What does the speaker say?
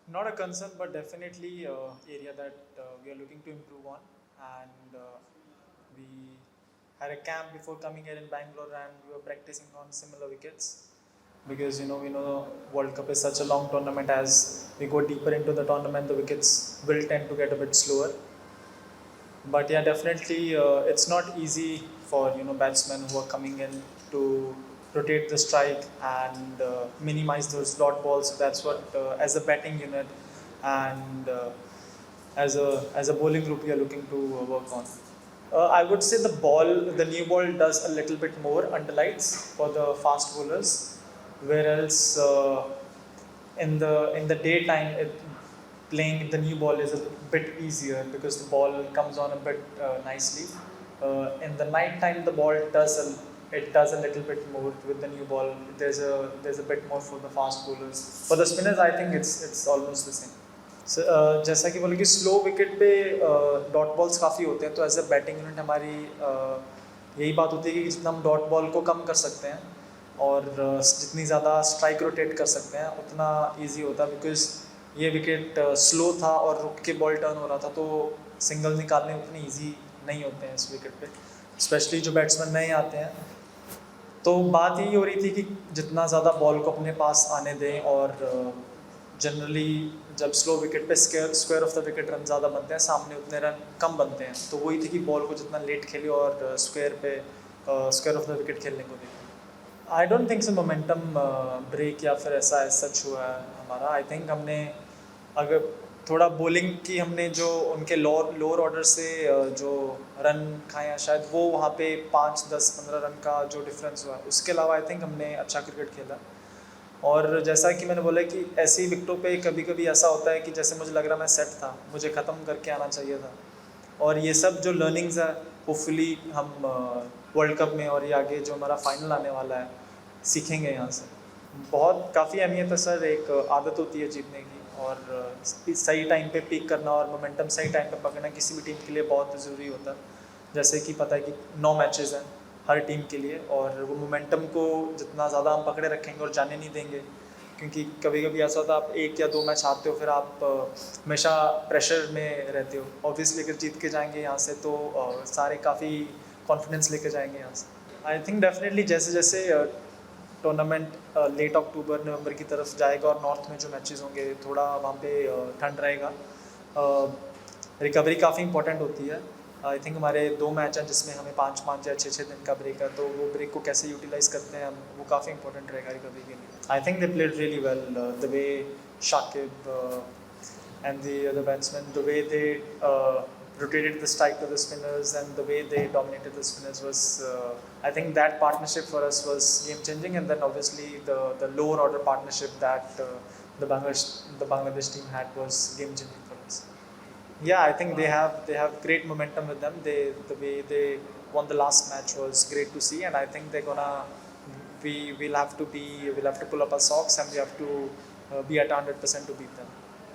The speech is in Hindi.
Not a concern, but definitely area that we are looking to improve on. And we had a camp before coming here in Bangalore, and we were practicing on similar wickets because we know World Cup is such a long tournament. As we go deeper into the tournament, the wickets will tend to get a bit slower. But yeah, definitely, it's not easy for batsmen who are coming in to rotate the strike and minimize those dot balls. So that's what, as a batting unit and as a bowling group, we are looking to work on. I would say the new ball does a little bit more underlights for the fast bowlers, whereas in the daytime, playing the new ball is a bit easier because the ball comes on a bit nicely. In the night time, the ball does a little bit more with the new ball. There's a bit more for the fast bowlers. For the spinners, I think it's almost the same. जैसा कि बोले कि स्लो विकेट पे डॉट बॉल्स काफ़ी होते हैं, तो एज अ बैटिंग यूनिट हमारी यही बात होती है कि जितना हम डॉट बॉल को कम कर सकते हैं और जितनी ज़्यादा स्ट्राइक रोटेट कर सकते हैं उतना इजी होता है, बिकॉज ये विकेट स्लो था और रुक के बॉल टर्न हो रहा था, तो सिंगल निकालने उतनी ईजी नहीं होते हैं इस विकेट पे, स्पेशली जो बैट्समैन नए आते हैं। तो बात यही हो रही थी कि जितना ज़्यादा बॉल को अपने पास आने दें, और जनरली जब स्लो विकेट पे square of the wicket run ज़्यादा बनते हैं, सामने उतने रन कम बनते हैं, तो वही थी कि बॉल को जितना लेट खेले और स्क्वायर ऑफ द विकेट खेलने को दें। I don't think so momentum break या फिर ऐसा सच हुआ है हमारा। आई थिंक हमने अगर थोड़ा बॉलिंग की हमने जो उनके लोअर ऑर्डर से जो रन खाए हैं, शायद वो वहाँ पे 5, 10, 15 रन का जो डिफरेंस हुआ है, उसके अलावा आई थिंक हमने अच्छा क्रिकेट खेला। और जैसा कि मैंने बोला कि ऐसी विकटों पे कभी कभी ऐसा होता है कि जैसे मुझे लग रहा मैं सेट था, मुझे ख़त्म करके आना चाहिए था, और ये सब जो लर्निंग्स है होपफुली हम वर्ल्ड कप में और ये आगे जो हमारा फाइनल आने वाला है सीखेंगे यहाँ से। बहुत काफ़ी अहमियत है सर, एक आदत होती है जीतने की, और सही टाइम पे पीक करना और मोमेंटम सही टाइम पे पकड़ना किसी भी टीम के लिए बहुत ज़रूरी होता है। जैसे कि पता है कि 9 मैचेस हैं हर टीम के लिए, और वो मोमेंटम को जितना ज़्यादा हम पकड़े रखेंगे और जाने नहीं देंगे, क्योंकि कभी कभी ऐसा होता है आप 1 या 2 मैच हारते हो, फिर आप हमेशा प्रेशर में रहते हो। ऑब्वियसली अगर जीत के जाएंगे यहाँ से तो सारे काफ़ी कॉन्फिडेंस लेके जाएंगे यहाँ से। आई थिंक डेफिनेटली जैसे जैसे टूर्नामेंट लेट अक्टूबर नवंबर की तरफ जाएगा और नॉर्थ में जो मैचेस होंगे थोड़ा वहाँ पे ठंड रहेगा, रिकवरी काफ़ी इंपॉर्टेंट होती है। आई थिंक हमारे 2 मैच हैं जिसमें हमें 5 5 या 6 6 दिन का ब्रेक है, तो वो ब्रेक को कैसे यूटिलाइज़ करते हैं हम, वो काफ़ी इंपॉर्टेंट रहेगा रिकवरी के लिए। I think they played really well, the way Shakib and the other batsmen, the way they rotated the strike to the spinners and the way they dominated the spinners was, I think that partnership for us was game changing. And then obviously the lower order partnership that the Bangladesh team had was game changing for us. Yeah, I think they have great momentum with them. The way they won the last match was great to see, and I think they're gonna we'll have to pull up our socks, and we have to be at 100% to beat them.